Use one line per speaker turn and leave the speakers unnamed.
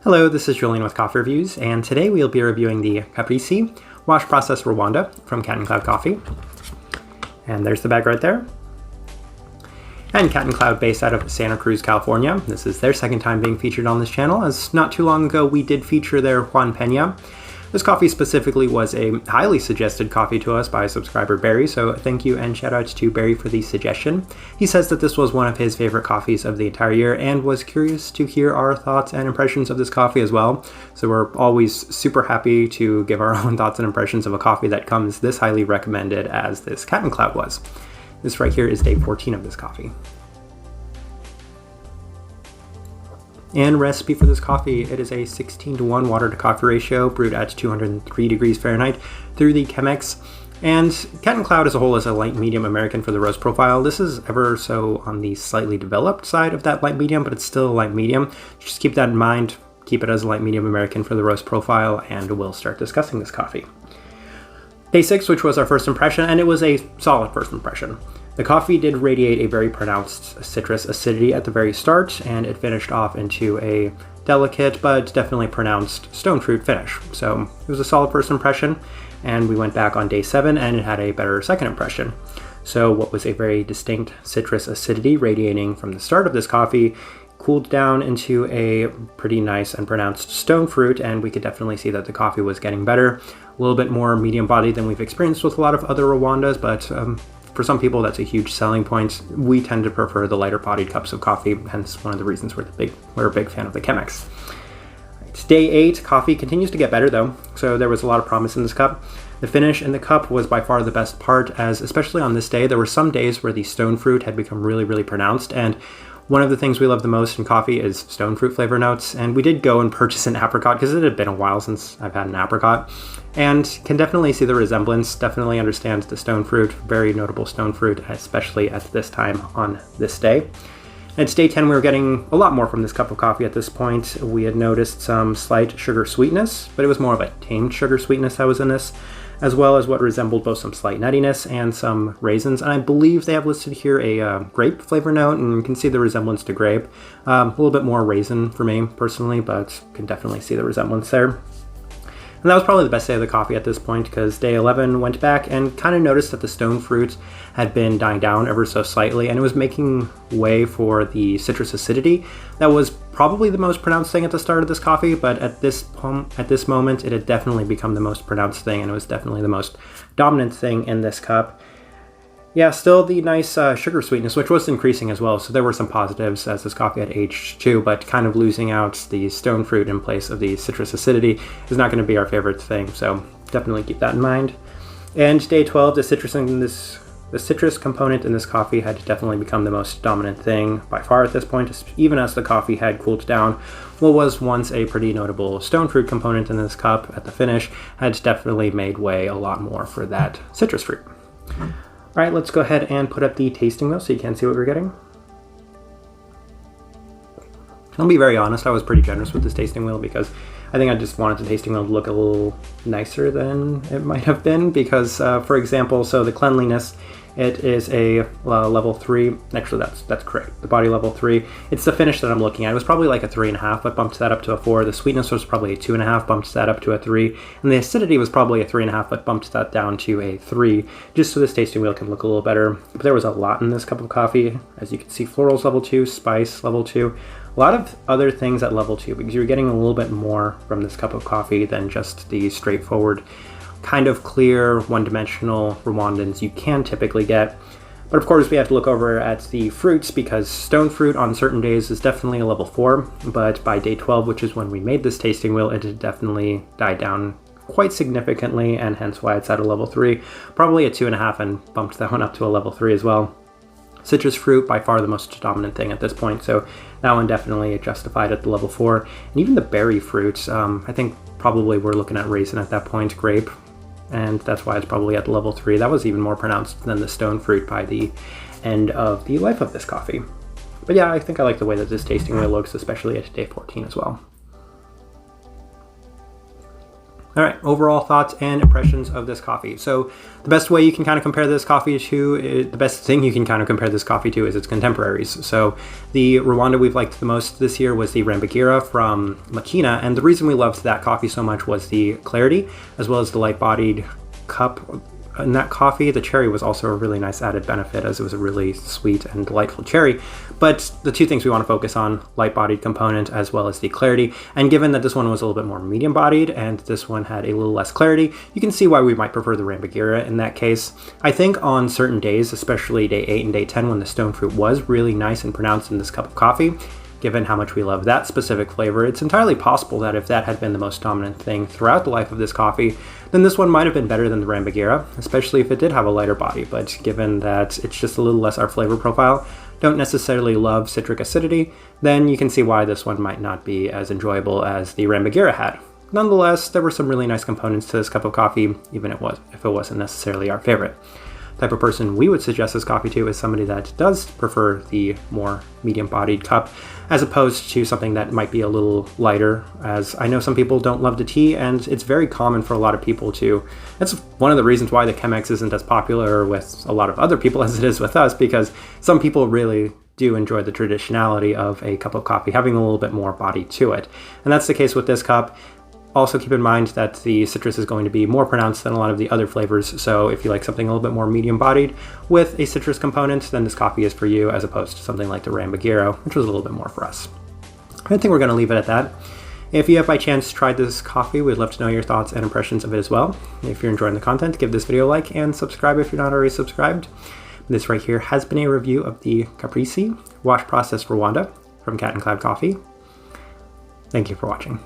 Hello, this is Julian with Coffee Reviews, and today we'll be reviewing the Kabrizi Wash Process Rwanda from Cat and Cloud Coffee. And there's the bag right there. And Cat and Cloud, based out of Santa Cruz, California. This is their second time being featured on this channel, as not too long ago we did feature their Juan Peña. This coffee specifically was a highly suggested coffee to us by subscriber Barry, so thank you and shout out to Barry for the suggestion. He says that this was one of his favorite coffees of the entire year and was curious to hear our thoughts and impressions of this coffee as well. So we're always super happy to give our own thoughts and impressions of a coffee that comes this highly recommended as this Cat and Cloud was. This right here is day 14 of this coffee. And recipe for this coffee, it is a 16:1 water to coffee ratio brewed at 203 degrees Fahrenheit through the Chemex. And Cat and Cloud as a whole is a light medium American for the roast profile. This is ever so on the slightly developed side of that light medium, but it's still a light medium. Just keep that in mind, keep it as a light medium American for the roast profile, and we'll start discussing this coffee. Day 6, which was our first impression, and it was a solid first impression. The coffee did radiate a very pronounced citrus acidity at the very start, and it finished off into a delicate but definitely pronounced stone fruit finish. So it was a solid first impression, and we went back on day 7 and it had a better second impression. So what was a very distinct citrus acidity radiating from the start of this coffee cooled down into a pretty nice and pronounced stone fruit, and we could definitely see that the coffee was getting better. A little bit more medium bodied than we've experienced with a lot of other Rwandas, but for some people that's a huge selling point. We tend to prefer the lighter bodied cups of coffee, hence one of the reasons we're a big fan of the Chemex. Day 8, coffee continues to get better though, so there was a lot of promise in this cup. The finish in the cup was by far the best part, as especially on this day, there were some days where the stone fruit had become really pronounced, and one of the things we love the most in coffee is stone fruit flavor notes, and we did go and purchase an apricot because it had been a while since I've had an apricot, and can definitely see the resemblance, definitely understands the stone fruit, very notable stone fruit, especially at this time on this day. It's day 10, we were getting a lot more from this cup of coffee at this point. We had noticed some slight sugar sweetness, but it was more of a tamed sugar sweetness that was in this, as well as what resembled both some slight nuttiness and some raisins. And I believe they have listed here a grape flavor note, and you can see the resemblance to grape. A little bit more raisin for me personally, but can definitely see the resemblance there. And that was probably the best day of the coffee at this point, because day 11 went back and kind of noticed that the stone fruit had been dying down ever so slightly, and it was making way for the citrus acidity. That was probably the most pronounced thing at the start of this coffee, but at this moment it had definitely become the most pronounced thing, and it was definitely the most dominant thing in this cup. Yeah, still the nice sugar sweetness, which was increasing as well, so there were some positives as this coffee had aged too, but kind of losing out the stone fruit in place of the citrus acidity is not going to be our favorite thing, so definitely keep that in mind. And day 12, the citrus component in this coffee had definitely become the most dominant thing by far at this point, even as the coffee had cooled down. What was once a pretty notable stone fruit component in this cup at the finish had definitely made way a lot more for that citrus fruit. All right, let's go ahead and put up the tasting wheel so you can see what we're getting. I'll be very honest, I was pretty generous with this tasting wheel because I think I just wanted the tasting wheel to look a little nicer than it might have been because, for example, so the cleanliness, it is a level 3. Actually, that's correct. The body level 3. It's the finish that I'm looking at. It was probably like a 3.5, but bumped that up to a 4. The sweetness was probably a 2.5, bumped that up to a 3. And the acidity was probably a 3.5, but bumped that down to a 3, just so this tasting wheel can look a little better. But there was a lot in this cup of coffee. As you can see, florals level 2, spice level 2. A lot of other things at level 2, because you're getting a little bit more from this cup of coffee than just the straightforward kind of clear, one-dimensional Rwandans you can typically get. But of course we have to look over at the fruits, because stone fruit on certain days is definitely a level 4, but by day 12, which is when we made this tasting wheel, it had definitely died down quite significantly, and hence why it's at a level 3. Probably a 2.5, and bumped that one up to a level 3 as well. Citrus fruit, by far the most dominant thing at this point, so that one definitely justified at the level 4. And even the berry fruits, I think probably we're looking at raisin at that point, grape, and that's why it's probably at the level 3. That was even more pronounced than the stone fruit by the end of the life of this coffee. But yeah, I think I like the way that this tasting wheel looks, especially at day 14 as well. All right, overall thoughts and impressions of this coffee. So the best way you can kind of compare this coffee to, the best thing you can kind of compare this coffee to is its contemporaries. So the Rwanda we've liked the most this year was the Rambagira from Makina, and the reason we loved that coffee so much was the clarity, as well as the light-bodied cup in that coffee. The cherry was also a really nice added benefit, as it was a really sweet and delightful cherry. But the two things we want to focus on, light-bodied component as well as the clarity. And given that this one was a little bit more medium-bodied and this one had a little less clarity, you can see why we might prefer the Rambagira in that case. I think on certain days, especially day 8 and day 10, when the stone fruit was really nice and pronounced in this cup of coffee, given how much we love that specific flavor, it's entirely possible that if that had been the most dominant thing throughout the life of this coffee, then this one might have been better than the Rambagira, especially if it did have a lighter body. But given that it's just a little less our flavor profile, don't necessarily love citric acidity, then you can see why this one might not be as enjoyable as the Rambagira had. Nonetheless, there were some really nice components to this cup of coffee, even if it wasn't necessarily our favorite. Type of person we would suggest this coffee to is somebody that does prefer the more medium-bodied cup, as opposed to something that might be a little lighter, as I know some people don't love the tea, and it's very common for a lot of people to. That's one of the reasons why the Chemex isn't as popular with a lot of other people as it is with us, because some people really do enjoy the traditionality of a cup of coffee having a little bit more body to it. And that's the case with this cup. Also keep in mind that the citrus is going to be more pronounced than a lot of the other flavors, so if you like something a little bit more medium-bodied with a citrus component, then this coffee is for you, as opposed to something like the Rambagira, which was a little bit more for us. I think we're going to leave it at that. If you have by chance tried this coffee, we'd love to know your thoughts and impressions of it as well. If you're enjoying the content, give this video a like and subscribe if you're not already subscribed. This right here has been a review of the Kabrizi Wash Process Rwanda from Cat and Cloud Coffee. Thank you for watching.